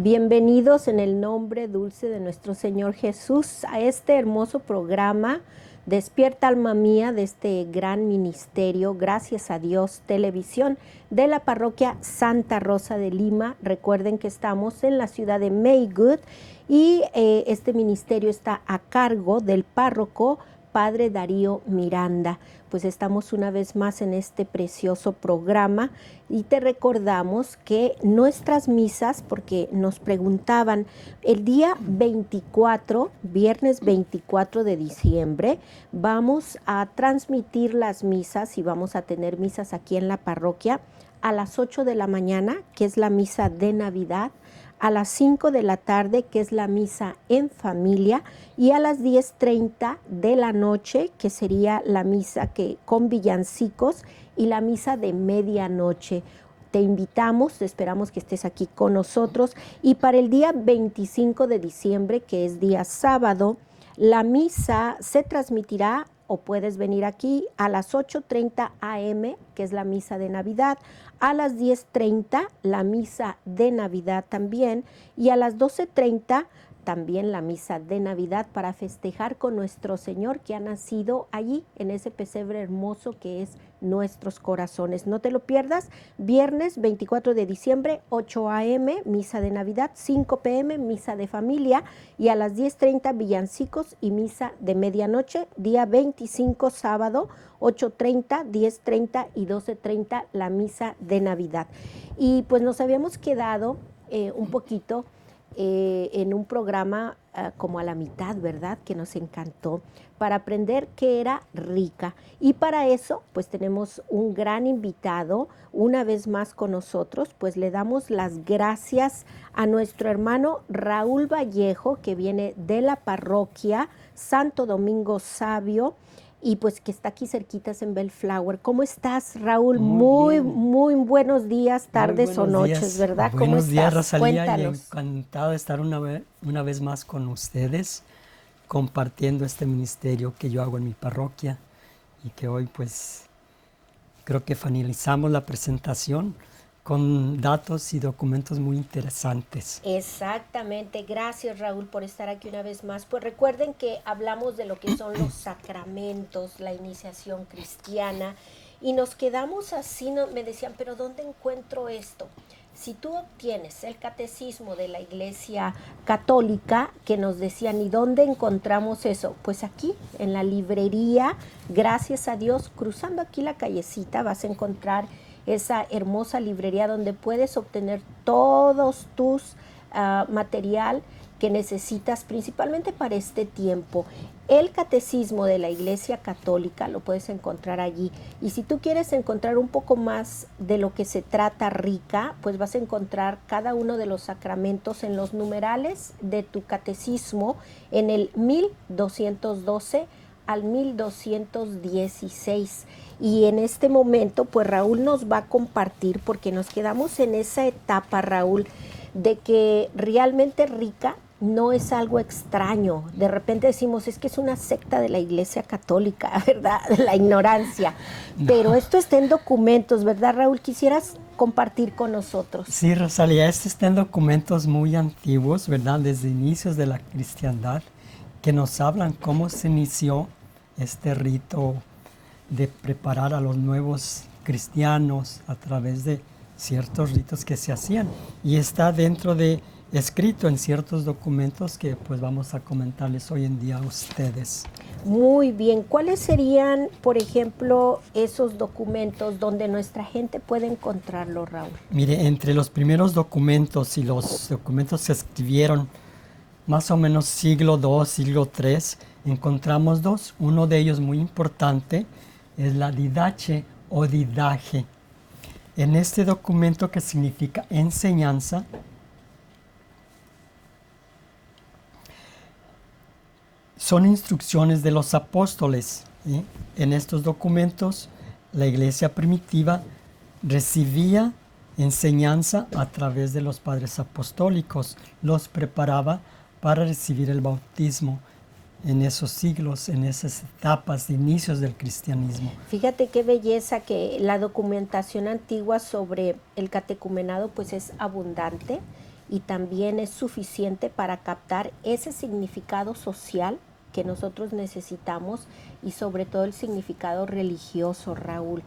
Bienvenidos en el nombre dulce de nuestro Señor Jesús a este hermoso programa Despierta Alma Mía de este gran ministerio, gracias a Dios, televisión de la parroquia Santa Rosa de Lima. Recuerden que estamos en la ciudad de Maywood y este ministerio está a cargo del párroco Padre Darío Miranda. Pues estamos una vez más en este precioso programa y te recordamos que nuestras misas, porque nos preguntaban, el día 24, viernes 24 de diciembre, vamos a transmitir las misas y vamos a tener misas aquí en la parroquia a las 8 de la mañana, que es la misa de Navidad, a las 5 de la tarde, que es la misa en familia, y a las 10:30 de la noche, que sería la misa con villancicos y la misa de medianoche. Te invitamos, esperamos que estés aquí con nosotros. Y para el día 25 de diciembre, que es día sábado, la misa se transmitirá o puedes venir aquí a las 8:30 a.m., que es la misa de Navidad, a las 10:30 la misa de Navidad también, y a las 12:30 también la misa de Navidad para festejar con nuestro Señor que ha nacido allí en ese pesebre hermoso que es nuestros corazones. No te lo pierdas, viernes 24 de diciembre, 8 a.m., misa de Navidad, 5 p.m., misa de familia, y a las 10:30 villancicos y misa de medianoche, día 25 sábado, 8:30, 10:30 y 12:30 la misa de Navidad. Y pues nos habíamos quedado un poquito en un programa como a la mitad, ¿verdad? Que nos encantó, para aprender qué era rica. Y para eso, pues tenemos un gran invitado, una vez más con nosotros, pues le damos las gracias a nuestro hermano Raúl Vallejo, que viene de la parroquia Santo Domingo Sabio, y pues que está aquí cerquitas en Bellflower. ¿Cómo estás, Raúl? Muy buenos días, tardes o noches, días. ¿verdad? ¿Cómo Buenos estás? días, Rosalía, Cuéntanos. y encantado de estar una vez más con ustedes, compartiendo este ministerio que yo hago en mi parroquia, y que hoy pues creo que finalizamos la presentación con datos y documentos muy interesantes. Exactamente, gracias Raúl por estar aquí una vez más. Pues recuerden que hablamos de lo que son los sacramentos, la iniciación cristiana, y nos quedamos así, me decían, pero ¿dónde encuentro esto? Si tú obtienes el catecismo de la Iglesia Católica, que nos decían, ¿y dónde encontramos eso? Pues aquí, en la librería, gracias a Dios, cruzando aquí la callecita, vas a encontrar esa hermosa librería donde puedes obtener todos tus material que necesitas principalmente para este tiempo. El catecismo de la Iglesia Católica lo puedes encontrar allí, y si tú quieres encontrar un poco más de lo que se trata rica, pues vas a encontrar cada uno de los sacramentos en los numerales de tu catecismo en el 1212 al 1216. Y en este momento, pues Raúl nos va a compartir, porque nos quedamos en esa etapa, Raúl, de que realmente rica no es algo extraño. De repente decimos, es que es una secta de la Iglesia Católica, ¿verdad? La ignorancia. No. Pero esto está en documentos, ¿verdad, Raúl? ¿Quisieras compartir con nosotros? Sí, Rosalía, esto está en documentos muy antiguos, ¿verdad? Desde inicios de la cristiandad, que nos hablan cómo se inició este rito de preparar a los nuevos cristianos a través de ciertos ritos que se hacían, y está escrito en ciertos documentos que pues vamos a comentarles hoy en día a ustedes. Muy bien, ¿cuáles serían, por ejemplo, esos documentos donde nuestra gente puede encontrarlo, Raúl? Mire, entre los primeros documentos, y los documentos se escribieron más o menos siglo II, siglo III, encontramos dos. Uno de ellos muy importante es la Didache o Didaje. En este documento, que significa enseñanza, son instrucciones de los apóstoles, ¿sí? En estos documentos, la iglesia primitiva recibía enseñanza a través de los padres apostólicos, los preparaba para recibir el bautismo en esos siglos, en esas etapas de inicios del cristianismo. Fíjate qué belleza que la documentación antigua sobre el catecumenado pues es abundante, y también es suficiente para captar ese significado social que nosotros necesitamos y sobre todo el significado religioso, Raúl.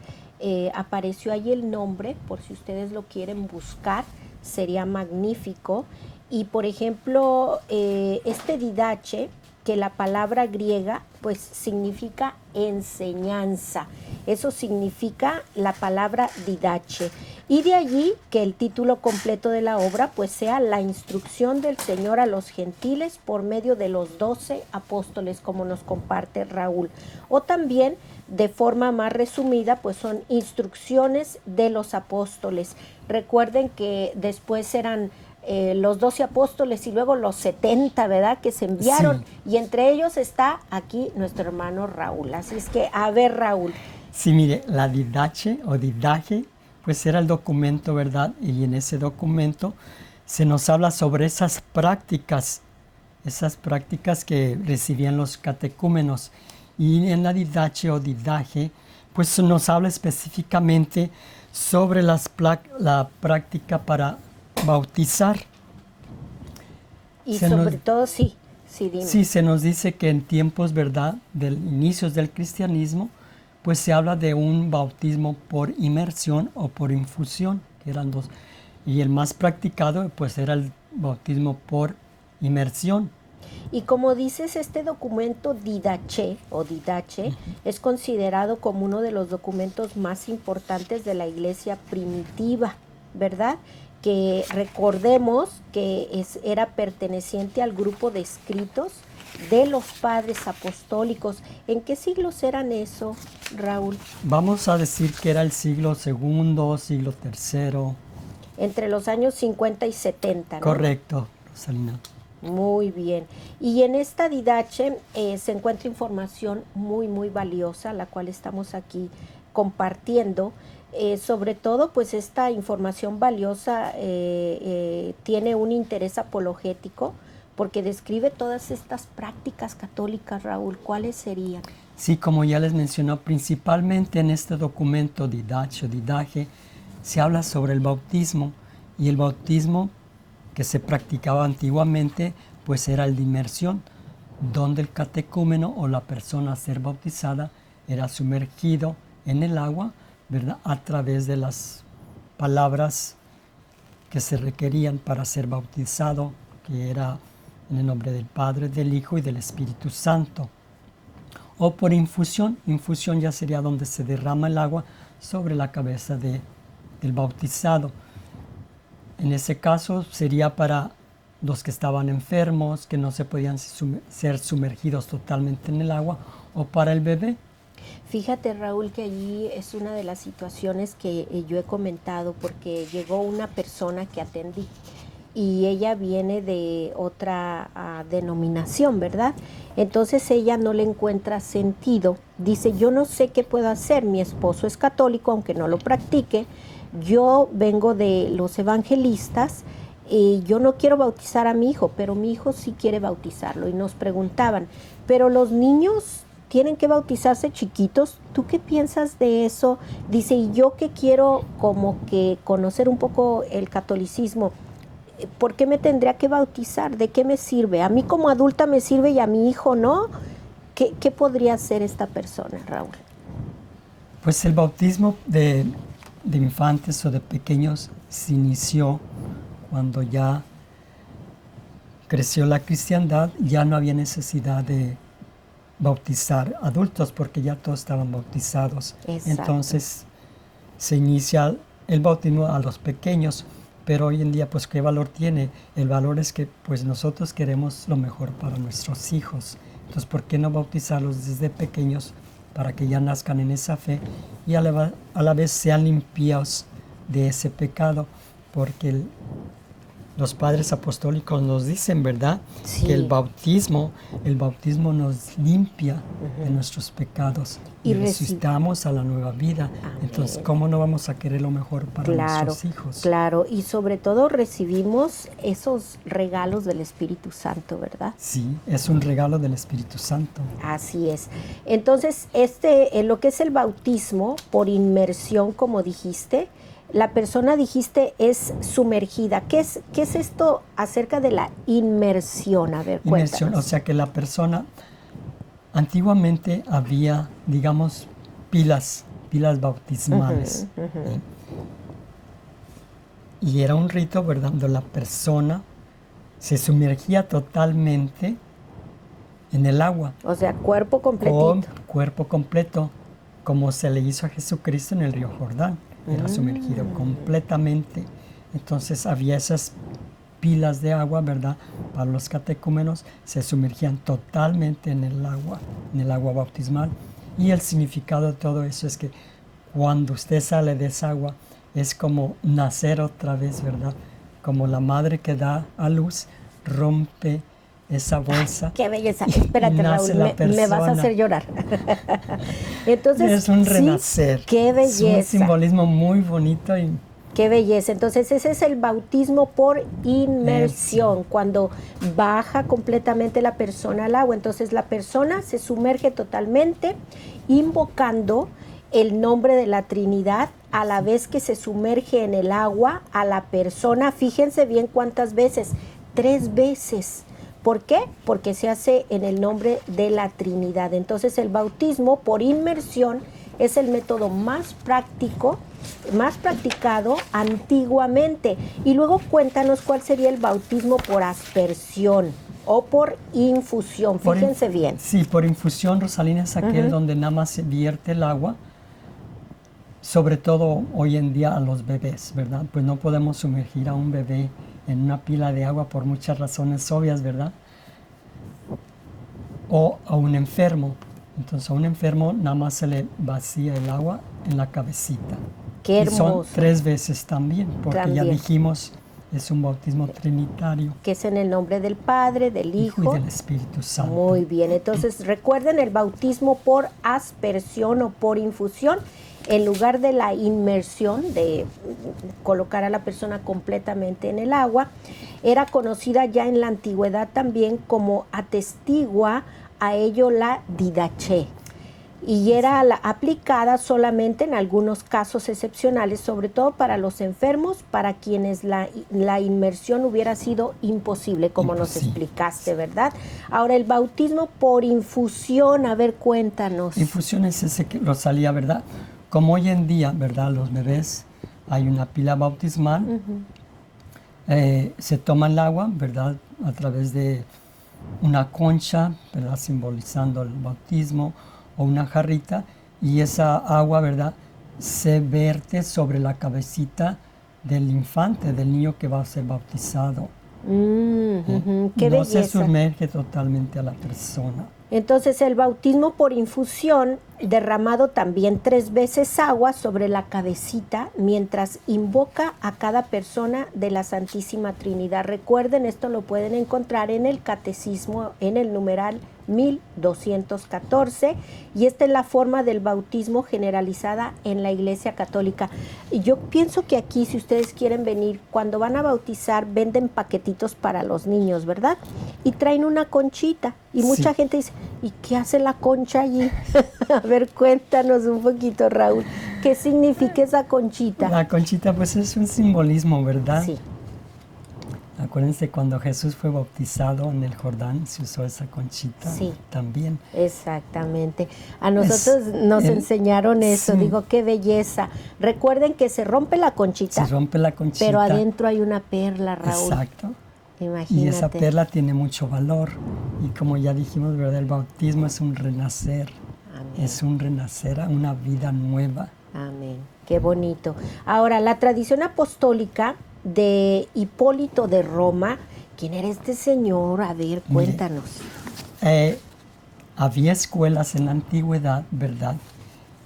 Apareció ahí el nombre, por si ustedes lo quieren buscar, sería magnífico. Y por ejemplo, este didache, que la palabra griega pues significa enseñanza, eso significa la palabra didache. Y de allí que el título completo de la obra pues sea la instrucción del Señor a los gentiles por medio de los 12 apóstoles, como nos comparte Raúl. O también de forma más resumida pues son instrucciones de los apóstoles. Recuerden que después eran los 12 apóstoles y luego los 70, ¿verdad?, que se enviaron, sí. Y entre ellos está aquí nuestro hermano Raúl. Así es que, a ver, Raúl. Sí, mire, la didache o didaje, pues era el documento, ¿verdad? Y en ese documento se nos habla sobre esas prácticas que recibían los catecúmenos. Y en la didache o didaje, pues nos habla específicamente sobre la práctica para bautizar. Y sobre todo, sí, dime. Sí, se nos dice que en tiempos, ¿verdad?, del inicios del cristianismo, pues se habla de un bautismo por inmersión o por infusión, que eran dos. Y el más practicado, pues era el bautismo por inmersión. Y como dices, este documento didache es considerado como uno de los documentos más importantes de la iglesia primitiva, ¿verdad? Que recordemos que era perteneciente al grupo de escritos de los padres apostólicos. ¿En qué siglos eran eso, Raúl? Vamos a decir que era el siglo II, siglo III. Entre los años 50 y 70, ¿no? Correcto, Rosalina. Muy bien. Y en esta didache se encuentra información muy, muy valiosa, la cual estamos aquí compartiendo. Sobre todo, pues esta información valiosa tiene un interés apologético porque describe todas estas prácticas católicas, Raúl. ¿Cuáles serían? Sí, como ya les mencionó, principalmente en este documento didache o didaje se habla sobre el bautismo, y el bautismo que se practicaba antiguamente pues era el de inmersión, donde el catecúmeno o la persona a ser bautizada era sumergido en el agua, ¿verdad?, a través de las palabras que se requerían para ser bautizado, que era en el nombre del Padre, del Hijo y del Espíritu Santo. O por infusión ya sería donde se derrama el agua sobre la cabeza del bautizado. En ese caso sería para los que estaban enfermos, que no se podían ser sumergidos totalmente en el agua, o para el bebé. Fíjate, Raúl, que allí es una de las situaciones que yo he comentado, porque llegó una persona que atendí y ella viene de otra denominación, ¿verdad? Entonces ella no le encuentra sentido. Dice, yo no sé qué puedo hacer, mi esposo es católico, aunque no lo practique, yo vengo de los evangelistas y yo no quiero bautizar a mi hijo, pero mi hijo sí quiere bautizarlo. Y nos preguntaban, ¿pero los niños tienen que bautizarse chiquitos? ¿Tú qué piensas de eso? Dice, y yo que quiero como que conocer un poco el catolicismo, ¿por qué me tendría que bautizar? ¿De qué me sirve? A mí como adulta me sirve y a mi hijo no. ¿Qué podría hacer esta persona, Raúl? Pues el bautismo de infantes o de pequeños se inició cuando ya creció la cristiandad, ya no había necesidad de bautizar adultos porque ya todos estaban bautizados. Exacto. Entonces se inicia el bautismo a los pequeños, pero hoy en día pues ¿qué valor tiene? El valor es que pues nosotros queremos lo mejor para nuestros hijos. Entonces ¿por qué no bautizarlos desde pequeños para que ya nazcan en esa fe y a la vez sean limpios de ese pecado? Porque los padres apostólicos nos dicen, ¿verdad? Sí. Que el bautismo nos limpia de nuestros pecados y resucitamos a la nueva vida. Amén. Entonces, ¿cómo no vamos a querer lo mejor para nuestros hijos? Claro, y sobre todo recibimos esos regalos del Espíritu Santo, ¿verdad? Sí, es un regalo del Espíritu Santo. Así es. Entonces, lo que es el bautismo por inmersión, como dijiste, la persona, dijiste, es sumergida. ¿Qué es esto acerca de la inmersión? A ver, Inmersión, cuéntanos. o sea que la persona, antiguamente había, digamos, pilas bautismales. ¿Sí? Y era un rito, ¿verdad?, donde la persona se sumergía totalmente en el agua. O sea, cuerpo completito. Con cuerpo completo, como se le hizo a Jesucristo en el río Jordán. Era sumergido completamente. Entonces había esas pilas de agua, ¿verdad? Para los catecúmenos se sumergían totalmente en el agua bautismal. Y el significado de todo eso es que cuando usted sale de esa agua, es como nacer otra vez, ¿verdad? Como la madre que da a luz, rompe esa bolsa. ¡Qué belleza! Espérate, Raúl, me vas a hacer llorar. Entonces, es un renacer. Sí, ¡qué belleza! Es un simbolismo muy bonito y ¡qué belleza! Entonces ese es el bautismo por inmersión, cuando baja completamente la persona al agua. Entonces la persona se sumerge totalmente, invocando el nombre de la Trinidad, a la vez que se sumerge en el agua a la persona. Fíjense bien cuántas veces, 3 veces. ¿Por qué? Porque se hace en el nombre de la Trinidad. Entonces el bautismo por inmersión es el método más práctico, más practicado antiguamente. Y luego cuéntanos cuál sería el bautismo por aspersión o por infusión. Fíjense bien. Sí, por infusión, Rosalina, es aquel donde nada más se vierte el agua, sobre todo hoy en día a los bebés, ¿verdad? Pues no podemos sumergir a un bebé en una pila de agua por muchas razones obvias, ¿verdad? O a un enfermo. Entonces a un enfermo nada más se le vacía el agua en la cabecita. ¡Qué hermoso! Y son 3 veces también, porque ya dijimos, es un bautismo trinitario. Que es en el nombre del Padre, del Hijo y del Espíritu Santo. Muy bien, entonces recuerden el bautismo por aspersión o por infusión, en lugar de la inmersión, de colocar a la persona completamente en el agua, era conocida ya en la antigüedad también como atestigua a ello la didache. Y era aplicada solamente en algunos casos excepcionales, sobre todo para los enfermos, para quienes la inmersión hubiera sido imposible, como nos explicaste, ¿verdad? Ahora, el bautismo por infusión, a ver, cuéntanos. Infusión es ese que Rosalía, ¿verdad? Como hoy en día, ¿verdad? Los bebés, hay una pila bautismal, se toma el agua, ¿verdad? A través de una concha, ¿verdad? Simbolizando el bautismo, o una jarrita, y esa agua, ¿verdad?, se vierte sobre la cabecita del infante, del niño que va a ser bautizado. ¡Qué no belleza! Se sumerge totalmente a la persona. Entonces el bautismo por infusión, derramado también 3 veces agua sobre la cabecita mientras invoca a cada persona de la Santísima Trinidad. Recuerden, esto lo pueden encontrar en el Catecismo, en el numeral 1214, y esta es la forma del bautismo generalizada en la Iglesia Católica. Yo pienso que aquí, si ustedes quieren venir, cuando van a bautizar, venden paquetitos para los niños, ¿verdad? Y traen una conchita, y mucha gente dice, ¿y qué hace la concha allí? A ver, cuéntanos un poquito, Raúl, ¿qué significa esa conchita? La conchita, pues es un simbolismo, ¿verdad? Sí. Acuérdense, cuando Jesús fue bautizado en el Jordán, se usó esa conchita también. Exactamente. A nosotros nos enseñaron eso, digo, qué belleza. Recuerden que se rompe la conchita. Se rompe la conchita. Pero adentro hay una perla, Raúl. Exacto. Imagínate. Y esa perla tiene mucho valor. Y como ya dijimos, ¿verdad? El bautismo es un renacer. Amén. Es un renacer a una vida nueva. Amén. Qué bonito. Ahora, la tradición apostólica de Hipólito de Roma. ¿Quién era este señor? A ver, cuéntanos. Había escuelas en la antigüedad, ¿verdad?,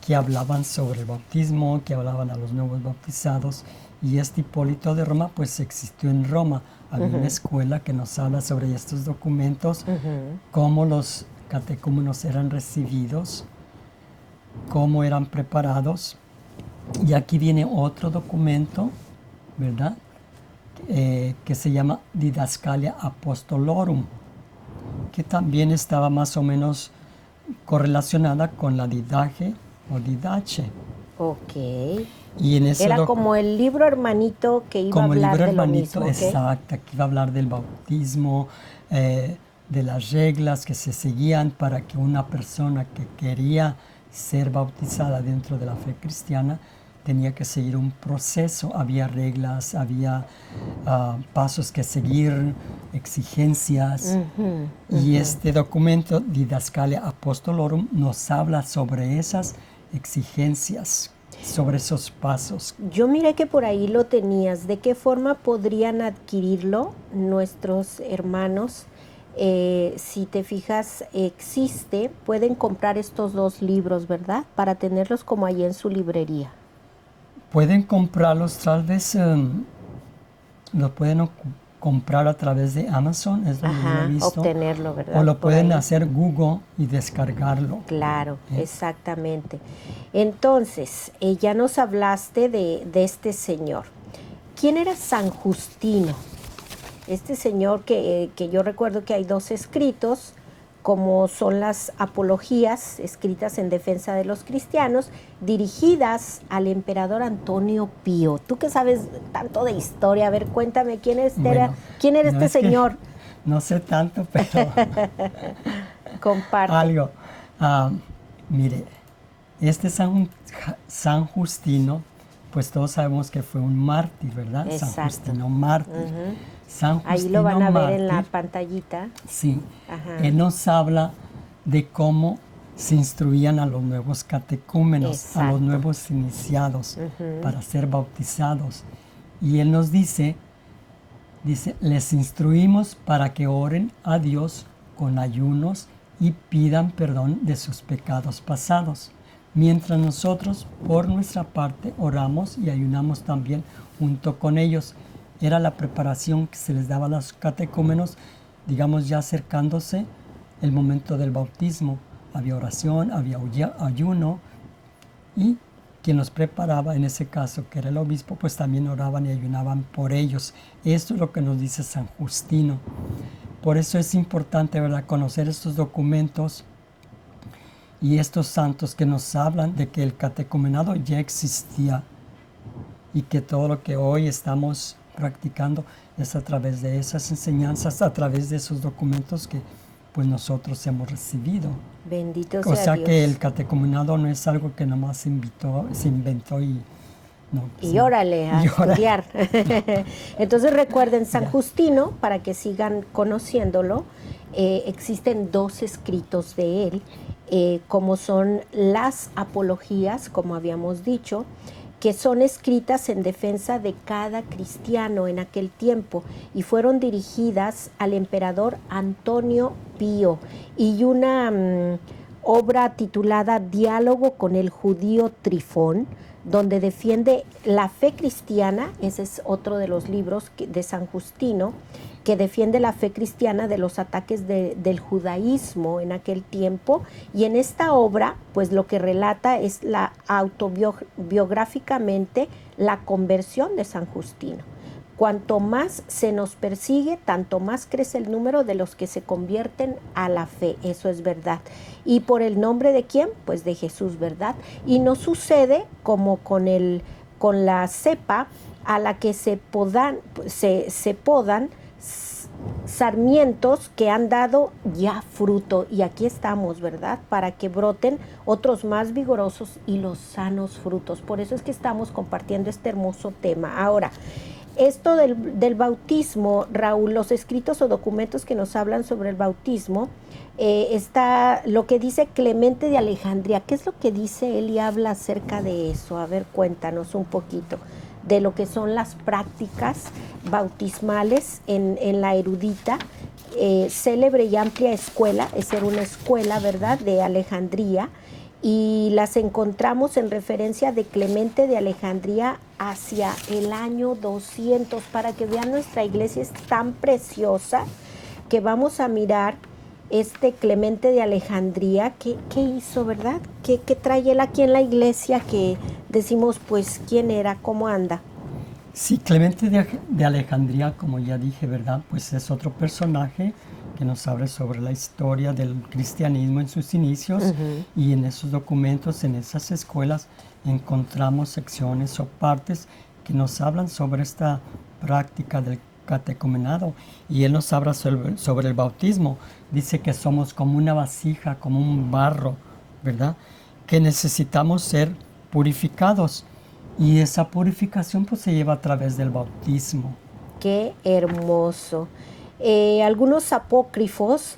que hablaban sobre el bautismo, que hablaban a los nuevos bautizados, y este Hipólito de Roma pues existió en Roma. Había una escuela que nos habla sobre estos documentos, cómo los catecúmenos eran recibidos, cómo eran preparados. Y aquí viene otro documento, ¿verdad?, que se llama Didascalia Apostolorum, que también estaba más o menos correlacionada con la didache o didache. Ok. Y en ese Era como el libro hermanito que iba a como el hablar libro de lo hermanito, mismo, ¿ok? exacto, que iba a hablar del bautismo, de las reglas que se seguían para que una persona que quería ser bautizada dentro de la fe cristiana tenía que seguir un proceso. Había reglas, había pasos que seguir, exigencias. Y este documento, Didascalia Apostolorum, nos habla sobre esas exigencias, sobre esos pasos. Yo miré que por ahí lo tenías. ¿De qué forma podrían adquirirlo nuestros hermanos? Si te fijas, pueden comprar estos dos libros, ¿verdad? Para tenerlos como ahí en su librería. Pueden comprarlos, tal vez lo pueden comprar a través de Amazon, es donde yo lo he visto. Obtenerlo, ¿verdad? O lo Por pueden ahí. hacer Google y descargarlo. Claro, exactamente. Entonces, ya nos hablaste de este señor. ¿Quién era San Justino? Este señor que yo recuerdo que hay dos escritos, como son las apologías escritas en defensa de los cristianos, dirigidas al emperador Antonio Pío. Tú que sabes tanto de historia, a ver, cuéntame, ¿quién era este señor? No sé tanto, pero comparte. Algo. Mire, este San Justino, pues todos sabemos que fue un mártir, ¿verdad? Exacto. San Justino mártir. San Justino ahí lo van a mártir, ver en la pantallita. Sí. Ajá. Él nos habla de cómo se instruían a los nuevos catecúmenos, Exacto. a los nuevos iniciados para ser bautizados. Y él nos dice, les instruimos para que oren a Dios con ayunos y pidan perdón de sus pecados pasados, mientras nosotros por nuestra parte oramos y ayunamos también junto con ellos. Era la preparación que se les daba a los catecúmenos, digamos ya acercándose el momento del bautismo. Había oración, había ayuno, y quien los preparaba, en ese caso que era el obispo, pues también oraban y ayunaban por ellos. Esto es lo que nos dice San Justino. Por eso es importante, ¿verdad?, conocer estos documentos y estos santos que nos hablan de que el catecumenado ya existía y que todo lo que hoy estamos practicando es a través de esas enseñanzas, a través de esos documentos que pues nosotros hemos recibido. Bendito sea O sea Dios. que el catecumenado no es algo que nomás se inventó y... No, y órale a estudiar. Entonces recuerden, San Justino, para que sigan conociéndolo, existen dos escritos de él, como son las apologías, como habíamos dicho, que son escritas en defensa de cada cristiano en aquel tiempo y fueron dirigidas al emperador Antonio Pío, y una obra titulada Diálogo con el judío Trifón, donde defiende la fe cristiana. Ese es otro de los libros de San Justino, que defiende la fe cristiana de los ataques del judaísmo en aquel tiempo. Y en esta obra, pues lo que relata es autobiográficamente la conversión de San Justino. Cuanto más se nos persigue, tanto más crece el número de los que se convierten a la fe. Eso es verdad. ¿Y por el nombre de quién? Pues de Jesús, ¿verdad? Y no sucede como con la cepa a la que se podan sarmientos que han dado ya fruto. Y aquí estamos, ¿verdad? Para que broten otros más vigorosos y los sanos frutos. Por eso es que estamos compartiendo este hermoso tema. Ahora, esto del bautismo, Raúl, los escritos o documentos que nos hablan sobre el bautismo, está lo que dice Clemente de Alejandría. ¿Qué es lo que dice él y habla acerca de eso? A ver, cuéntanos un poquito de lo que son las prácticas bautismales en la erudita, célebre y amplia escuela. Esa era una escuela, ¿verdad?, de Alejandría, y las encontramos en referencia de Clemente de Alejandría hacia el año 200, para que vean, nuestra iglesia es tan preciosa que vamos a mirar este Clemente de Alejandría. ¿Qué hizo, verdad? ¿Qué trae él aquí en la iglesia que decimos, pues, quién era, cómo anda? Sí, Clemente de Alejandría, como ya dije, ¿verdad?, pues es otro personaje que nos habla sobre la historia del cristianismo en sus inicios, y en esos documentos, en esas escuelas, encontramos secciones o partes que nos hablan sobre esta práctica del catecumenado, y él nos habla sobre el bautismo. Dice que somos como una vasija, como un barro, ¿verdad? Que necesitamos ser purificados, y esa purificación pues se lleva a través del bautismo. Qué hermoso. Algunos apócrifos,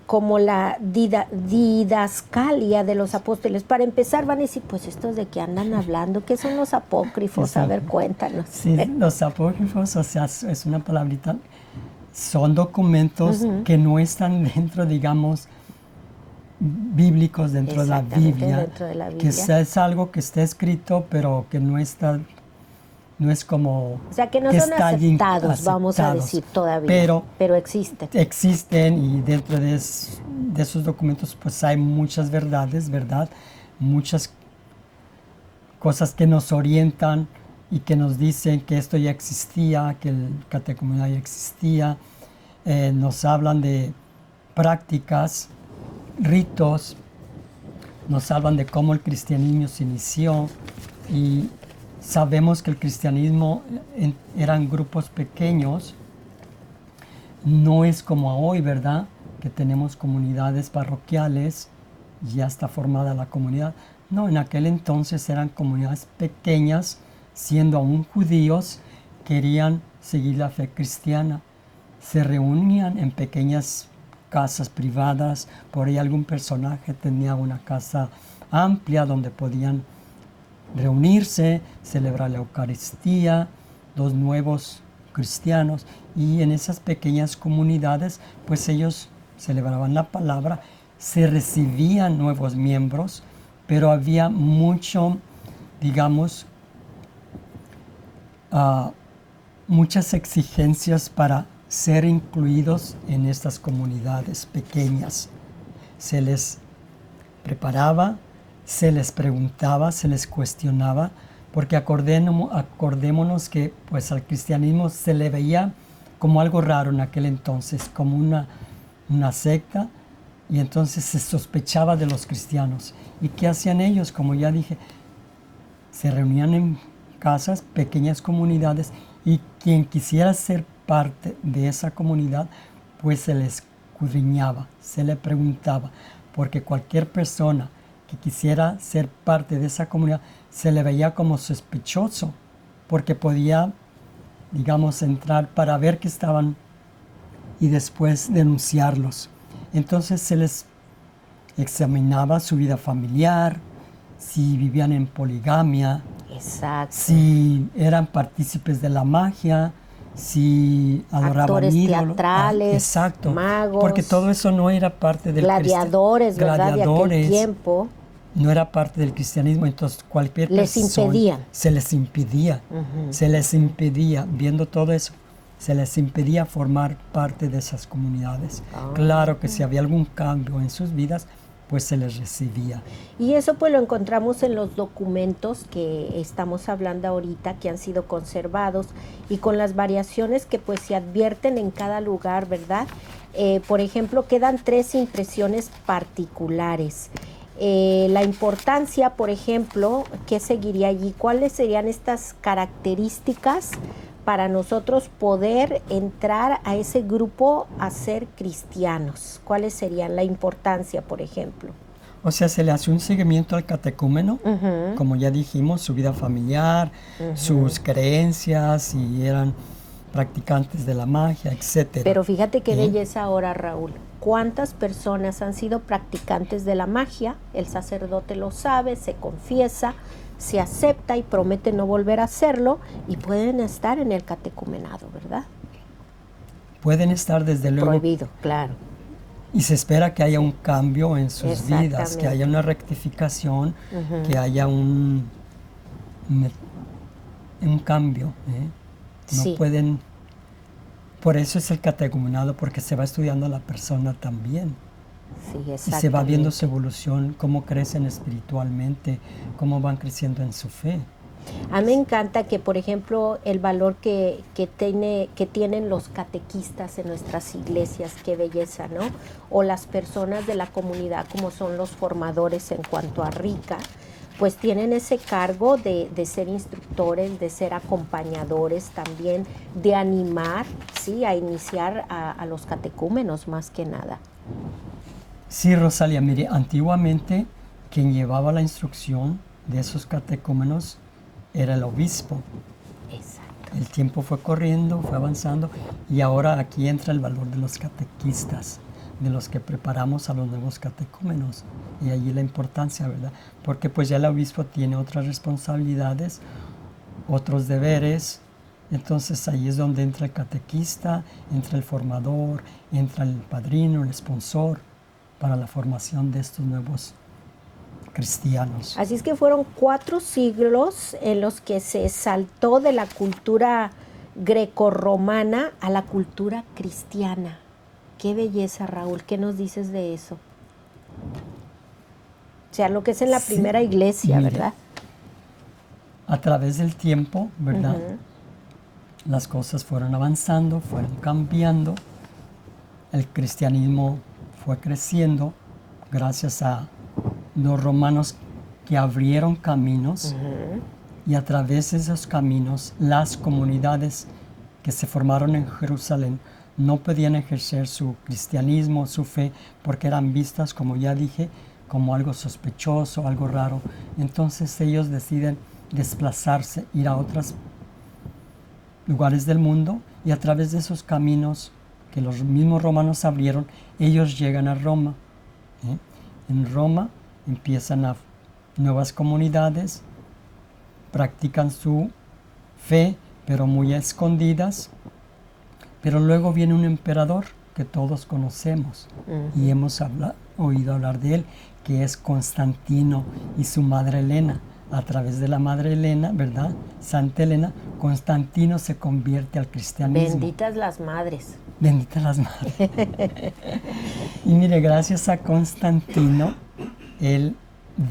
como la didascalia de los apóstoles, para empezar van a decir, pues estos de qué andan hablando, ¿qué son los apócrifos? Exacto. A ver, cuéntanos. Sí, los apócrifos, o sea, es una palabrita, son documentos que no están dentro, digamos, bíblicos dentro de la Biblia, que es algo que está escrito, pero que no está, no es como... O sea, que no son aceptados, vamos a decir, todavía, pero existen. Existen, y dentro de esos documentos pues hay muchas verdades, ¿verdad? Muchas cosas que nos orientan y que nos dicen que esto ya existía, que el catecumenado ya existía. Nos hablan de prácticas, ritos, nos hablan de cómo el cristianismo se inició, y sabemos que el cristianismo eran grupos pequeños, no es como hoy, ¿verdad? Que tenemos comunidades parroquiales, ya está formada la comunidad. No, en aquel entonces eran comunidades pequeñas, siendo aún judíos, querían seguir la fe cristiana. Se reunían en pequeñas casas privadas, por ahí algún personaje tenía una casa amplia donde podían reunirse, celebrar la Eucaristía, los nuevos cristianos, y en esas pequeñas comunidades pues ellos celebraban la palabra, se recibían nuevos miembros, pero había mucho, digamos, muchas exigencias para ser incluidos en estas comunidades pequeñas. Se les preparaba, se les preguntaba, se les cuestionaba, porque acordémonos que pues al cristianismo se le veía como algo raro en aquel entonces, como una secta, y entonces se sospechaba de los cristianos. ¿Y qué hacían ellos? Como ya dije, se reunían en casas, pequeñas comunidades, y quien quisiera ser parte de esa comunidad, pues se le escudriñaba, se le preguntaba, porque cualquier persona que quisiera ser parte de esa comunidad se le veía como sospechoso, porque podía, digamos, entrar para ver que estaban y después denunciarlos. Entonces se les examinaba su vida familiar, si vivían en poligamia, exacto, si eran partícipes de la magia, si adoraban actores ídolos, teatrales, exacto, magos, porque todo eso no era parte del gladiadores, ¿verdad? De aquel tiempo. No era parte del cristianismo, entonces cualquier persona se les impedía, se les impedía, viendo todo eso, se les impedía formar parte de esas comunidades. Claro que si había algún cambio en sus vidas, pues se les recibía. Y eso pues lo encontramos en los documentos que estamos hablando ahorita, que han sido conservados, y con las variaciones que pues se advierten en cada lugar, ¿verdad? Por ejemplo, quedan 3 impresiones particulares. La importancia, por ejemplo, ¿qué seguiría allí? ¿Cuáles serían estas características para nosotros poder entrar a ese grupo a ser cristianos? ¿Cuáles serían la importancia, por ejemplo? O sea, se le hace un seguimiento al catecúmeno, como ya dijimos, su vida familiar, sus creencias, si eran practicantes de la magia, etc. Pero fíjate qué belleza ahora, Raúl. ¿Cuántas personas han sido practicantes de la magia? El sacerdote lo sabe, se confiesa, se acepta y promete no volver a hacerlo, y pueden estar en el catecumenado, ¿verdad? Pueden estar desde luego. Prohibido, claro. Y se espera que haya un cambio en sus vidas, que haya una rectificación, que haya un cambio. No pueden... Por eso es el catecumenado, porque se va estudiando a la persona también. Sí, y se va viendo su evolución, cómo crecen espiritualmente, cómo van creciendo en su fe. A mí me encanta que, por ejemplo, el valor que tienen los catequistas en nuestras iglesias, qué belleza, ¿no? O las personas de la comunidad, como son los formadores en cuanto a RICA, pues tienen ese cargo de ser instructores, de ser acompañadores también, de animar, ¿sí? A iniciar a los catecúmenos más que nada. Sí, Rosalia, mire, antiguamente quien llevaba la instrucción de esos catecúmenos era el obispo. Exacto. El tiempo fue corriendo, fue avanzando, y ahora aquí entra el valor de los catequistas, de los que preparamos a los nuevos catecúmenos. Y allí la importancia, ¿verdad? Porque pues ya el obispo tiene otras responsabilidades, otros deberes. Entonces ahí es donde entra el catequista, entra el formador, entra el padrino, el sponsor, para la formación de estos nuevos cristianos. Así es que fueron 4 siglos en los que se saltó de la cultura grecorromana a la cultura cristiana. Qué belleza, Raúl, ¿qué nos dices de eso? O sea, lo que es en la primera iglesia, mire, ¿verdad? A través del tiempo, ¿verdad? Las cosas fueron avanzando, fueron cambiando. El cristianismo fue creciendo gracias a los romanos que abrieron caminos, y a través de esos caminos las comunidades que se formaron en Jerusalén no podían ejercer su cristianismo, su fe, porque eran vistas, como ya dije, como algo sospechoso, algo raro. Entonces ellos deciden desplazarse, ir a otros lugares del mundo, y a través de esos caminos que los mismos romanos abrieron, ellos llegan a Roma. En Roma empiezan a nuevas comunidades, practican su fe, pero muy a escondidas. Pero luego viene un emperador que todos conocemos y hemos oído hablar de él, que es Constantino y su madre Helena. A través de la madre Helena, ¿verdad? Santa Helena, Constantino se convierte al cristianismo. Benditas las madres. Benditas las madres. Y mire, gracias a Constantino, él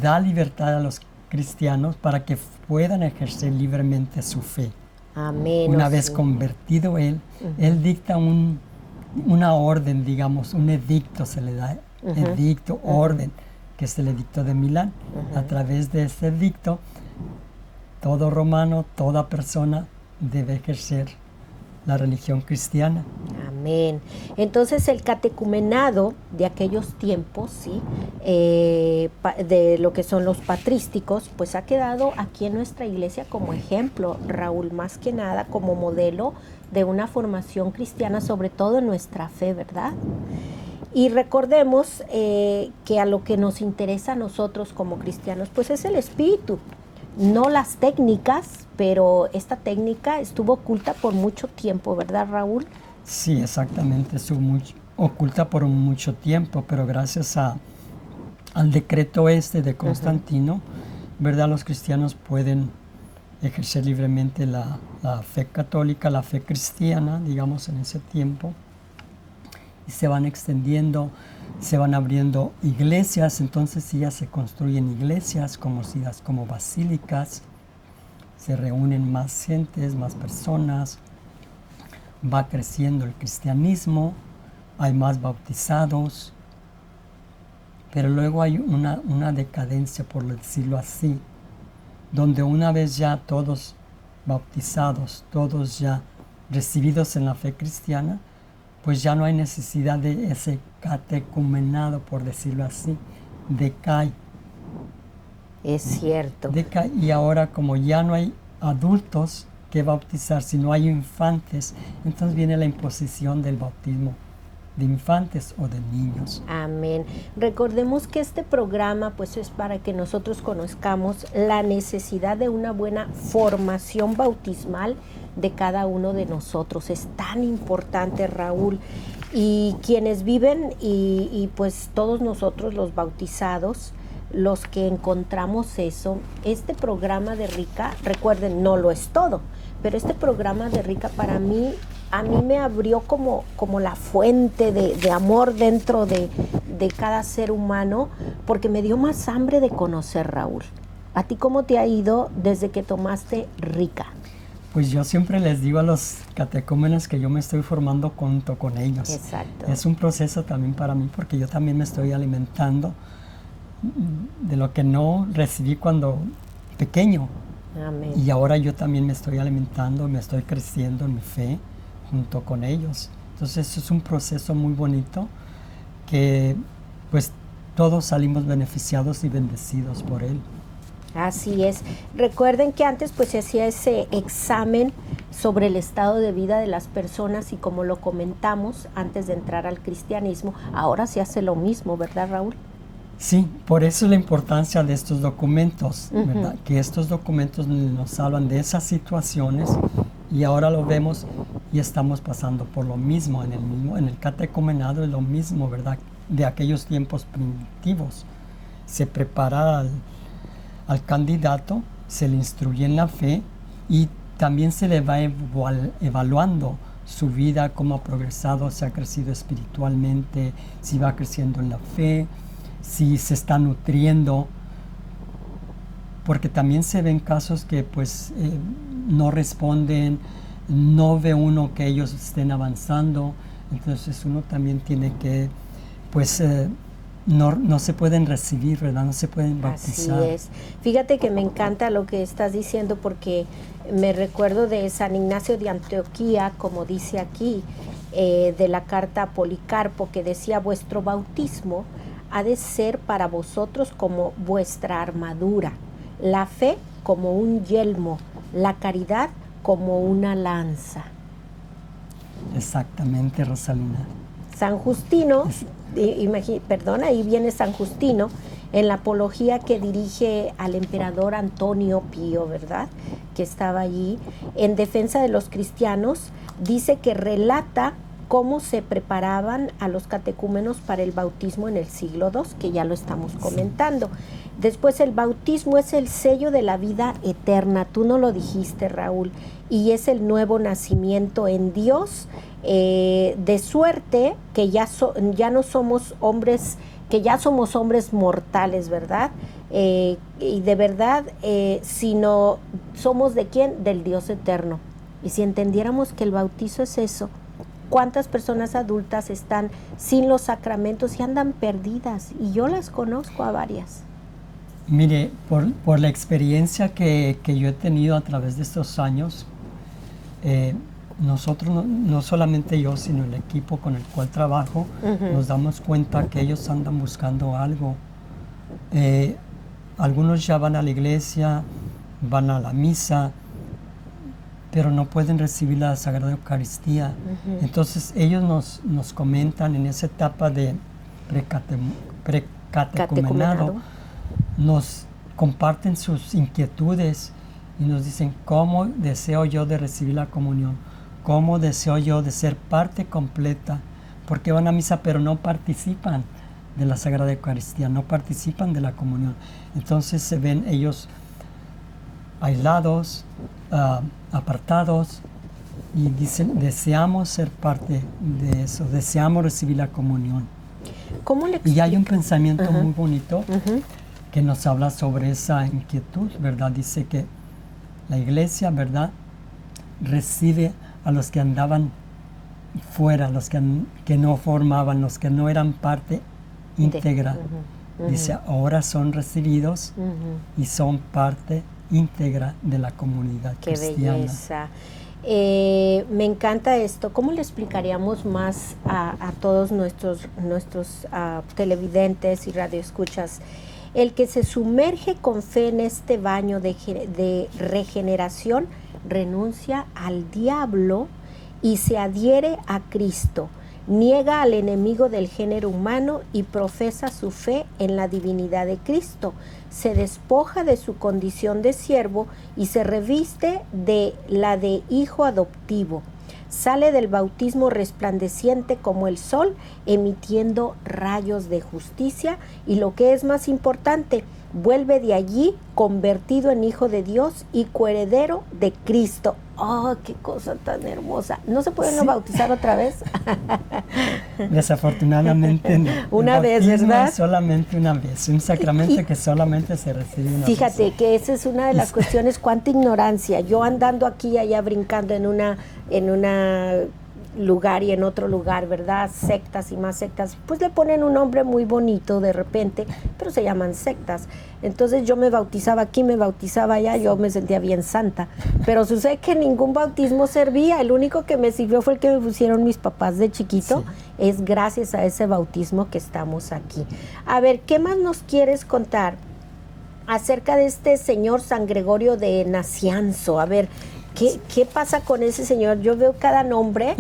da libertad a los cristianos para que puedan ejercer libremente su fe. Amén. Una vez convertido él, él dicta una orden, digamos, un edicto se le da, edicto, orden, que es el edicto de Milán. A través de ese edicto, todo romano, toda persona debe ejercer la religión cristiana. Amén. Entonces el catecumenado de aquellos tiempos, ¿sí? De lo que son los patrísticos, pues ha quedado aquí en nuestra iglesia como ejemplo, Raúl, más que nada como modelo de una formación cristiana, sobre todo en nuestra fe, ¿verdad? Y recordemos que a lo que nos interesa a nosotros como cristianos, pues es el espíritu, no las técnicas, pero esta técnica estuvo oculta por mucho tiempo, ¿verdad, Raúl? Sí, exactamente, estuvo oculta por mucho tiempo, pero gracias al decreto de Constantino, ¿verdad? Los cristianos pueden ejercer libremente la fe católica, la fe cristiana, digamos, en ese tiempo. Y se van extendiendo, se van abriendo iglesias, entonces sí ya se construyen iglesias conocidas como basílicas, se reúnen más gentes, más personas, va creciendo el cristianismo, hay más bautizados, pero luego hay una decadencia, por decirlo así, donde una vez ya todos bautizados, todos ya recibidos en la fe cristiana, pues ya no hay necesidad de ese catecumenado, por decirlo así, decae. Es cierto. Decae, y ahora como ya no hay adultos que bautizar, sino hay infantes, entonces viene la imposición del bautismo de infantes o de niños. Amén. Recordemos que este programa pues es para que nosotros conozcamos la necesidad de una buena formación bautismal de cada uno de nosotros. Es tan importante, Raúl. Y quienes viven y pues todos nosotros los bautizados, los que encontramos eso, este programa de RICA, recuerden, no lo es todo, pero este programa de RICA para mí, a mí me abrió como la fuente de amor dentro de cada ser humano, porque me dio más hambre de conocer, Raúl. ¿A ti cómo te ha ido desde que tomaste Rica? Pues yo siempre les digo a los catecúmenos que yo me estoy formando junto con ellos. Exacto. Es un proceso también para mí porque yo también me estoy alimentando de lo que no recibí cuando pequeño. Amén. Y ahora yo también me estoy alimentando, me estoy creciendo en mi fe junto con ellos. Entonces eso es un proceso muy bonito que pues todos salimos beneficiados y bendecidos por él. Así es. Recuerden que antes pues se hacía ese examen sobre el estado de vida de las personas y como lo comentamos antes de entrar al cristianismo, ahora se hace lo mismo, ¿verdad, Raúl? Sí, por eso la importancia de estos documentos, ¿verdad? Que estos documentos nos hablan de esas situaciones y ahora lo vemos y estamos pasando por lo mismo, en el catecumenado es lo mismo, ¿verdad? De aquellos tiempos primitivos. Se prepara al candidato, se le instruye en la fe y también se le va evaluando su vida, cómo ha progresado, si ha crecido espiritualmente, si va creciendo en la fe, si se está nutriendo, porque también se ven casos que pues no responden, no ve uno que ellos estén avanzando, entonces uno también tiene que pues no se pueden recibir, ¿verdad? No se pueden bautizar. Así es. Fíjate que me encanta lo que estás diciendo porque me recuerdo de San Ignacio de Antioquía, como dice aquí, de la carta a Policarpo, que decía: vuestro bautismo ha de ser para vosotros como vuestra armadura, la fe como un yelmo, la caridad como una lanza. Exactamente, Rosalina. San Justino, ahí viene San Justino en la apología que dirige al emperador Antonio Pío, ¿verdad? Que estaba allí en defensa de los cristianos, dice que relata cómo se preparaban a los catecúmenos para el bautismo en el siglo II, que ya lo estamos comentando. Después, el bautismo es el sello de la vida eterna, tú no lo dijiste, Raúl, y es el nuevo nacimiento en Dios, de suerte que ya no somos hombres, que ya somos hombres mortales, ¿verdad? Y de verdad, sino somos ¿de quién? Del Dios eterno. Y si entendiéramos que el bautizo es eso, ¿cuántas personas adultas están sin los sacramentos y andan perdidas? Y yo las conozco a varias. Mire, por la experiencia que yo he tenido a través de estos años, nosotros, no solamente yo, sino el equipo con el cual trabajo, nos damos cuenta que ellos andan buscando algo. Algunos ya van a la iglesia, van a la misa, pero no pueden recibir la Sagrada Eucaristía. Entonces ellos nos comentan en esa etapa de precatecumenado, nos comparten sus inquietudes y nos dicen: ¿cómo deseo yo de recibir la comunión? ¿Cómo deseo yo de ser parte completa? Porque van a misa pero no participan de la Sagrada Eucaristía, no participan de la comunión. Entonces se ven ellos aislados, apartados, y dicen: deseamos ser parte de eso, deseamos recibir la comunión. ¿Cómo le y hay un pensamiento muy bonito que nos habla sobre esa inquietud, ¿verdad? Dice que la iglesia, ¿verdad?, recibe a los que andaban fuera, los que no formaban, los que no eran parte íntegra. Dice: ahora son recibidos y son parte íntegra de la comunidad cristiana. ¡Qué belleza! Me encanta esto. ¿Cómo le explicaríamos más a todos nuestros televidentes y radioescuchas? El que se sumerge con fe en este baño de regeneración renuncia al diablo y se adhiere a Cristo, niega al enemigo del género humano y profesa su fe en la divinidad de Cristo. Se despoja de su condición de siervo y se reviste de la de hijo adoptivo. Sale del bautismo resplandeciente como el sol, emitiendo rayos de justicia y, lo que es más importante, vuelve de allí convertido en hijo de Dios y coheredero de Cristo. ¡Oh, qué cosa tan hermosa! ¿No se puede uno bautizar otra vez? Desafortunadamente no. Una vez, ¿verdad? Es solamente una vez, un sacramento que solamente se recibe una vez. Fíjate que esa es una de las cuestiones, cuánta ignorancia. Yo andando aquí y allá brincando en una lugar y en otro lugar, ¿verdad? Sectas y más sectas, pues le ponen un nombre muy bonito de repente, pero se llaman sectas. Entonces yo me bautizaba aquí, me bautizaba allá, yo me sentía bien santa, pero sucede que ningún bautismo servía. El único que me sirvió fue el que me pusieron mis papás de chiquito. Sí. Es gracias a ese bautismo que estamos aquí. A ver, ¿qué más nos quieres contar acerca de este señor San Gregorio de Nacianzo? A ver, ¿qué pasa con ese señor? Yo veo cada nombre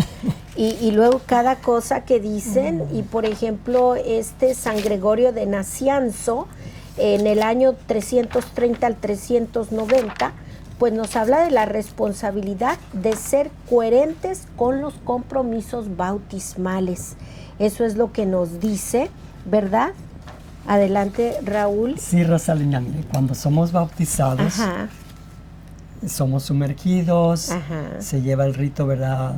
y luego cada cosa que dicen. Y por ejemplo, este San Gregorio de Nacianzo, en el año 330 al 390, pues nos habla de la responsabilidad de ser coherentes con los compromisos bautismales. Eso es lo que nos dice, ¿verdad? Adelante, Raúl. Sí, Rosalina, mire, cuando somos bautizados, ajá, somos sumergidos, ajá, se lleva el rito, ¿verdad?,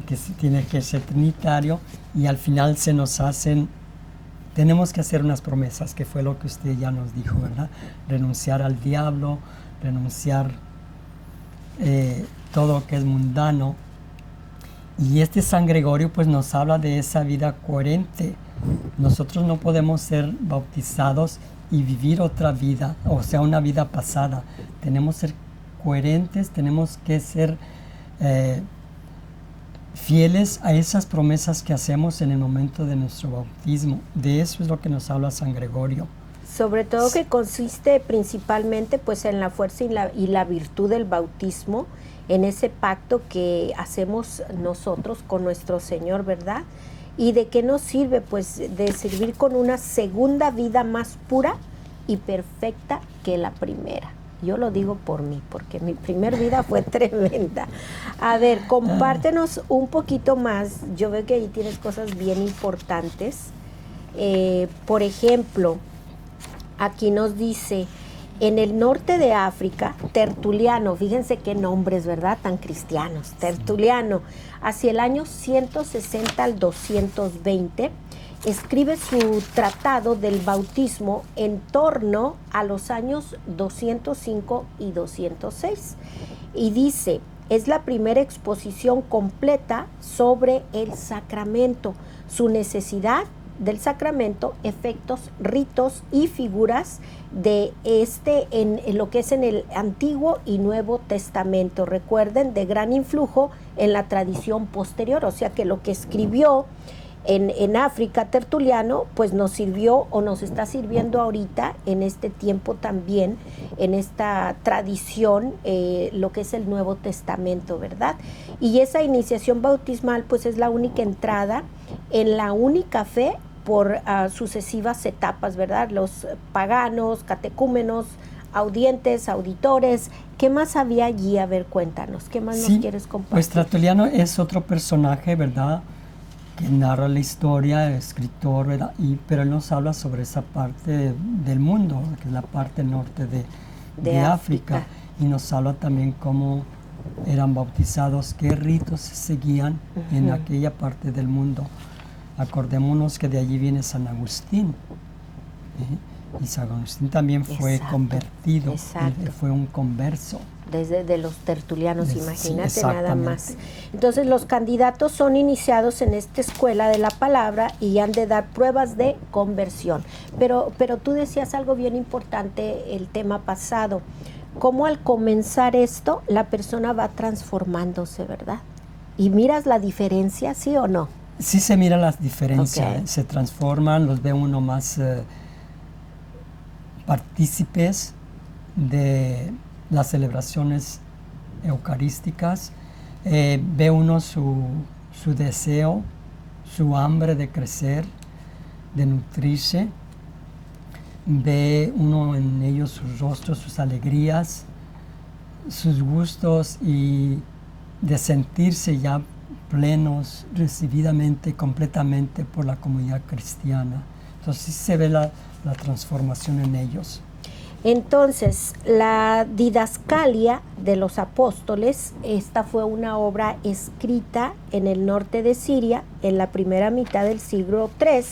que tiene que ser trinitario, y al final se nos hacen, tenemos que hacer unas promesas, que fue lo que usted ya nos dijo, ¿verdad? Renunciar al diablo, renunciar todo lo que es mundano. Y este San Gregorio pues nos habla de esa vida coherente. Nosotros no podemos ser bautizados y vivir otra vida, o sea, una vida pasada. Tenemos que ser coherentes, tenemos que ser fieles a esas promesas que hacemos en el momento de nuestro bautismo. De eso es lo que nos habla San Gregorio. Sobre todo que consiste principalmente pues en la fuerza y la virtud del bautismo, en ese pacto que hacemos nosotros con nuestro Señor, ¿verdad? ¿Y de qué nos sirve? Pues de servir con una segunda vida más pura y perfecta que la primera. Yo lo digo por mí, porque mi primer vida fue tremenda. A ver, compártenos un poquito más. Yo veo que ahí tienes cosas bien importantes. Por ejemplo, aquí nos dice, en el norte de África, Tertuliano, fíjense qué nombres, ¿verdad?, tan cristianos. Tertuliano, hacia el año 160 al 220, escribe su tratado del bautismo en torno a los años 205 y 206. Y dice, es la primera exposición completa sobre el sacramento, su necesidad del sacramento, efectos, ritos y figuras de en lo que es en el Antiguo y Nuevo Testamento. Recuerden, de gran influjo en la tradición posterior, o sea que lo que escribió en África Tertuliano, pues nos sirvió o nos está sirviendo ahorita en este tiempo también, en esta tradición, lo que es el Nuevo Testamento, ¿verdad? Y esa iniciación bautismal pues es la única entrada en la única fe por sucesivas etapas, ¿verdad? Los paganos, catecúmenos, audientes, auditores. ¿Qué más había allí? A ver, cuéntanos, ¿qué más nos quieres compartir? Pues Tertuliano es otro personaje, ¿verdad?, que narra la historia, escritor, ¿verdad? Pero él nos habla sobre esa parte del mundo, que es la parte norte de África, y nos habla también cómo eran bautizados, qué ritos se seguían en aquella parte del mundo. Acordémonos que de allí viene San Agustín, y San Agustín también fue convertido, fue un converso. Desde los tertulianos, imagínate, nada más. Entonces los candidatos son iniciados en esta escuela de la palabra y han de dar pruebas de conversión. Pero tú decías algo bien importante el tema pasado, cómo al comenzar esto la persona va transformándose, ¿verdad? ¿Y miras la diferencia, sí o no? Sí se mira las diferencias, se transforman, los ve uno más partícipes de las celebraciones eucarísticas, ve uno su deseo, su hambre de crecer, de nutrirse, ve uno en ellos sus rostros, sus alegrías, sus gustos, y de sentirse ya plenos, recibidamente, completamente por la comunidad cristiana. Entonces sí se ve la transformación en ellos. Entonces, la didascalia de los apóstoles, esta fue una obra escrita en el norte de Siria en la primera mitad del siglo III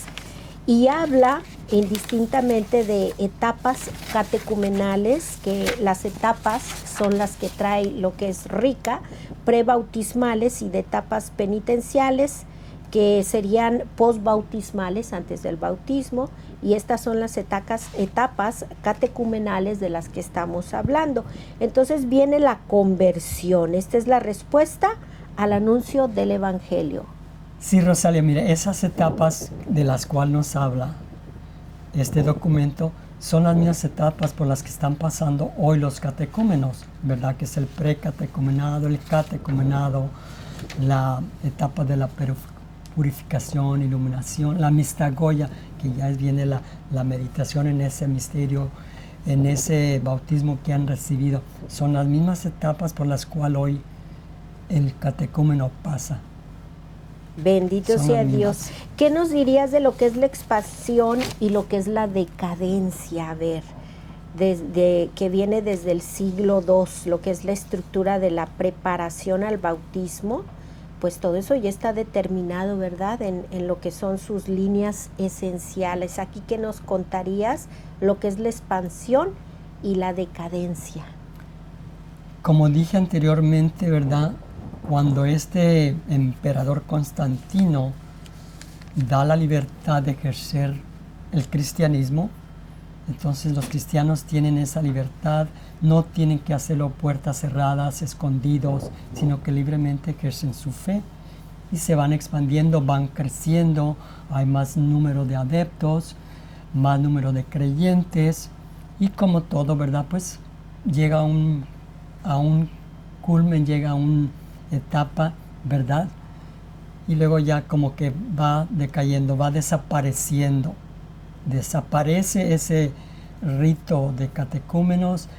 y habla indistintamente de etapas catecumenales, que las etapas son las que trae lo que es rica, prebautismales, y de etapas penitenciales, que serían postbautismales, antes del bautismo, y estas son las etapas catecumenales de las que estamos hablando. Entonces viene la conversión. Esta es la respuesta al anuncio del Evangelio. Sí, Rosalia, mire, esas etapas de las cuales nos habla este documento son las mismas etapas por las que están pasando hoy los catecúmenos, ¿verdad? Que es el precatecumenado, el catecumenado, la etapa de la purificación, iluminación, la mistagoya, que ya viene la meditación en ese misterio, en ese bautismo que han recibido. Son las mismas etapas por las cuales hoy el catecúmeno pasa. Bendito sea Dios. ¿Qué nos dirías de lo que es la expansión y lo que es la decadencia? A ver, desde que viene desde el siglo II, lo que es la estructura de la preparación al bautismo, pues todo eso ya está determinado, ¿verdad? En lo que son sus líneas esenciales. Aquí, ¿qué nos contarías? Lo que es la expansión y la decadencia. Como dije anteriormente, ¿verdad? Cuando este emperador Constantino da la libertad de ejercer el cristianismo, entonces los cristianos tienen esa libertad, no tienen que hacerlo puertas cerradas, escondidos, sino que libremente ejercen su fe y se van expandiendo, van creciendo, hay más número de adeptos, más número de creyentes, y como todo, ¿verdad? Pues llega a un culmen, llega a una etapa, ¿verdad? Y luego ya como que va decayendo, va desapareciendo. Desaparece ese rito de catecúmenos,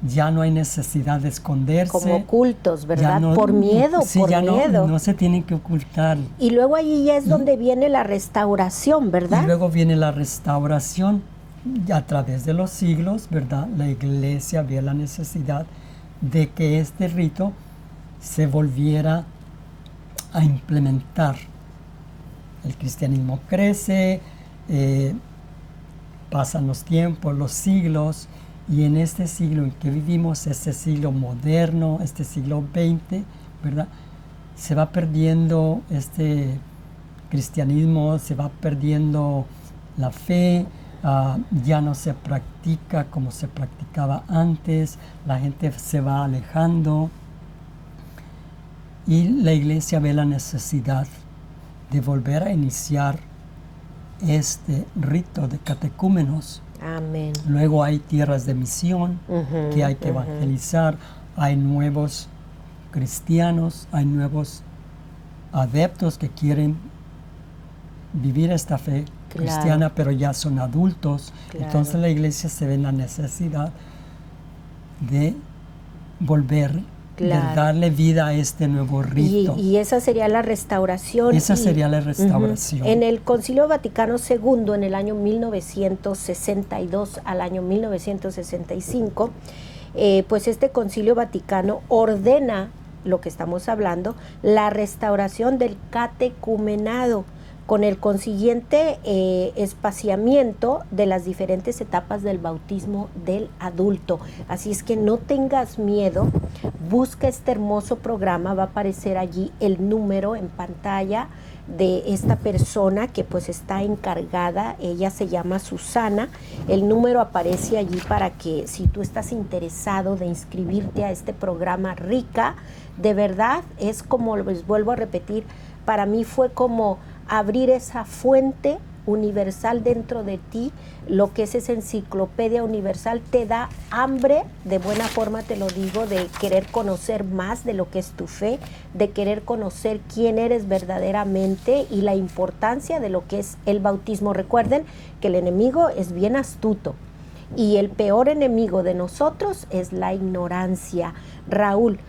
ya no hay necesidad de esconderse. Como cultos, ¿verdad? No, por miedo, sí, por miedo. No se tienen que ocultar. Y luego allí ya es donde viene la restauración, ¿verdad? Y luego viene la restauración. Y a través de los siglos, ¿verdad? La Iglesia vio la necesidad de que este rito se volviera a implementar. El cristianismo crece, pasan los tiempos, los siglos, y en este siglo en que vivimos, este siglo moderno, este siglo XX, ¿verdad? Se va perdiendo este cristianismo, se va perdiendo la fe, ya no se practica como se practicaba antes, la gente se va alejando, y la Iglesia ve la necesidad de volver a iniciar este rito de catecúmenos. Amén. Luego hay tierras de misión que hay que evangelizar, hay nuevos cristianos, hay nuevos adeptos que quieren vivir esta fe cristiana, pero ya son adultos. Entonces la Iglesia se ve en la necesidad de volver, de darle vida a este nuevo rito. Y esa sería la restauración. Esa sería la restauración. En el Concilio Vaticano II, en el año 1962 al año 1965, pues este Concilio Vaticano ordena lo que estamos hablando, la restauración del catecumenado, con el consiguiente espaciamiento de las diferentes etapas del bautismo del adulto. Así es que no tengas miedo, busca este hermoso programa, va a aparecer allí el número en pantalla de esta persona que pues está encargada, ella se llama Susana, el número aparece allí para que si tú estás interesado de inscribirte a este programa Rica, de verdad es como, les vuelvo a repetir, para mí fue como abrir esa fuente universal dentro de ti, lo que es esa enciclopedia universal, te da hambre, de buena forma te lo digo, de querer conocer más de lo que es tu fe, de querer conocer quién eres verdaderamente y la importancia de lo que es el bautismo. Recuerden que el enemigo es bien astuto y el peor enemigo de nosotros es la ignorancia. Raúl,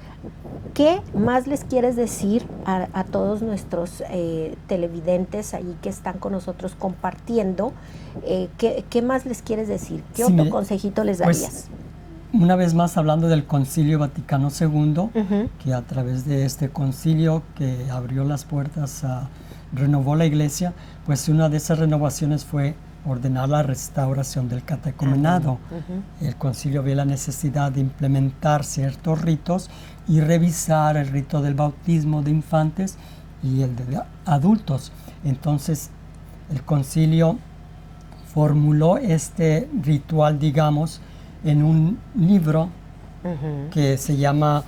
¿Qué más les quieres decir a todos nuestros televidentes ahí que están con nosotros compartiendo? ¿Qué más les quieres decir? ¿Qué Sí, otro mire, consejito les pues, darías? una vez más hablando del Concilio Vaticano II, Ujú. que a través de este concilio que abrió las puertas, renovó la iglesia, pues una de esas renovaciones fue ordenar la restauración del catecumenado. Ujú. El concilio ve la necesidad de implementar ciertos ritos y revisar el rito del bautismo de infantes y el de adultos. Entonces, el concilio formuló este ritual, digamos, en un libro Ujú. que se llama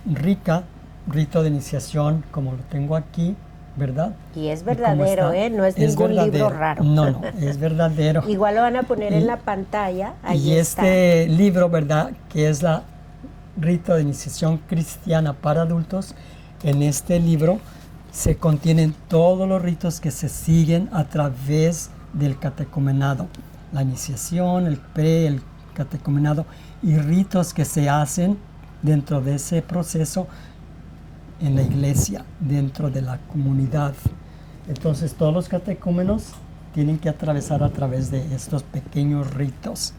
Rica, Rito de Iniciación, como lo tengo aquí, ¿verdad? Y es ¿Y cómo verdadero, está? no es ningún libro verdadero. raro. No, es verdadero. Igual lo van a poner Y- en la pantalla. Ahí Y está. este libro, ¿verdad? Que es la Rito de Iniciación Cristiana para Adultos, en este libro se contienen todos los ritos que se siguen a través del catecumenado. La iniciación, el el catecumenado y ritos que se hacen dentro de ese proceso en la iglesia, dentro de la comunidad. Entonces todos los catecúmenos tienen que atravesar a través de estos pequeños ritos.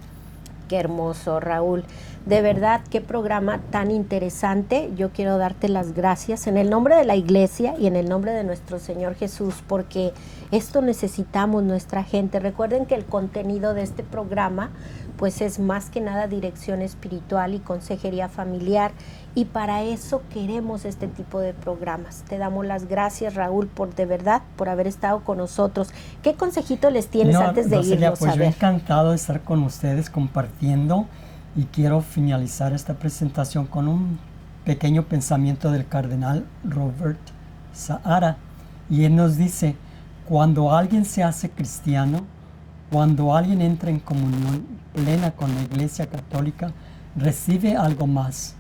Qué hermoso, Raúl. De verdad, qué programa tan interesante. Yo quiero darte las gracias en el nombre de la iglesia y en el nombre de nuestro Señor Jesús, porque esto necesitamos nuestra gente. Recuerden que el contenido de este programa pues es más que nada dirección espiritual y consejería familiar, y para eso queremos este tipo de programas. Te damos las gracias, Raúl, por de verdad, por haber estado con nosotros. ¿Qué consejito les tienes antes de Roselia, irnos pues a yo ver? encantado de estar con ustedes compartiendo, y quiero finalizar esta presentación con un pequeño pensamiento del cardenal Robert Sahara, y él nos dice: cuando alguien se hace cristiano, cuando alguien entra en comunión plena con la Iglesia Católica, recibe algo más,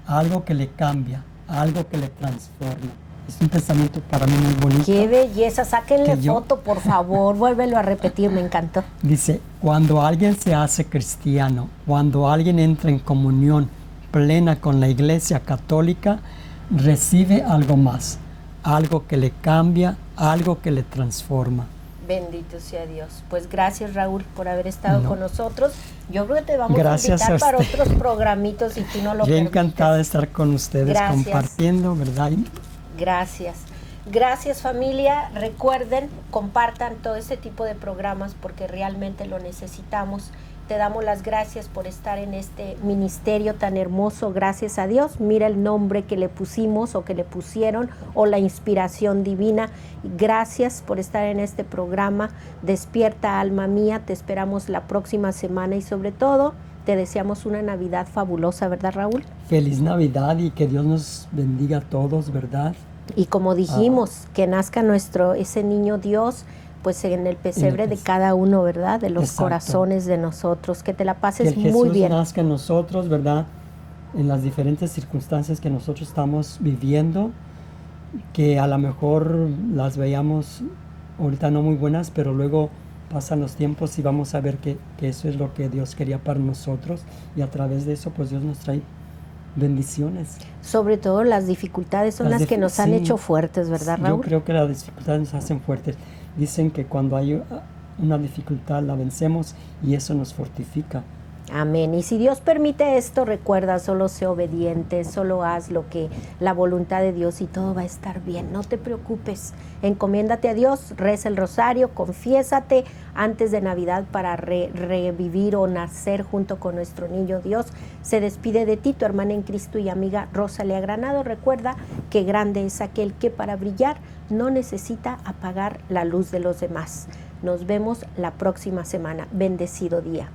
algo que le cambia, algo que le transforma. Es un pensamiento para mí muy bonito. Qué belleza, sáquenle Que yo- foto, por favor, vuélvelo a repetir, me encantó. Dice: cuando alguien se hace cristiano, cuando alguien entra en comunión plena con la Iglesia Católica, recibe algo más, algo que le cambia, algo que le transforma. Bendito sea Dios. Pues gracias, Raúl, por haber estado No. con nosotros. Yo creo que te vamos Gracias a invitar a para usted. otros programitos si tú no lo Yo permites. encantado de estar con ustedes Gracias. compartiendo, ¿verdad? Gracias. Gracias, familia. Recuerden, compartan todo este tipo de programas porque realmente lo necesitamos. Te damos las gracias por estar en este ministerio tan hermoso, gracias a Dios. Mira el nombre que le pusimos o que le pusieron, o la inspiración divina. Gracias por estar en este programa. Despierta, alma mía. Te esperamos la próxima semana y sobre todo te deseamos una Navidad fabulosa, ¿verdad, Raúl? Feliz Navidad y que Dios nos bendiga a todos, ¿verdad? Y como dijimos, que nazca ese niño Dios, pues en el pesebre de cada uno, ¿verdad? De los Exacto. corazones de nosotros. Que te la Que pases el Jesús muy bien. nazca en nosotros, ¿verdad? En las diferentes circunstancias que nosotros estamos viviendo, que a lo mejor las veíamos ahorita no muy buenas, pero luego pasan los tiempos y vamos a ver que eso es lo que Dios quería para nosotros, y a través de eso pues Dios nos trae bendiciones. Sobre todo las dificultades son las que nos han sí, hecho fuertes, ¿verdad, Yo Raúl? creo que las dificultades nos hacen fuertes. Dicen que cuando hay una dificultad la vencemos y eso nos fortifica. Amén. Y si Dios permite esto, recuerda, solo sé obediente, solo haz lo que la voluntad de Dios y todo va a estar bien. No te preocupes. Encomiéndate a Dios, reza el rosario, confiésate antes de Navidad para revivir o nacer junto con nuestro niño Dios. Se despide de ti tu hermana en Cristo y amiga Rosalía Granado. Recuerda que grande es aquel que para brillar no necesita apagar la luz de los demás. Nos vemos la próxima semana. Bendecido día.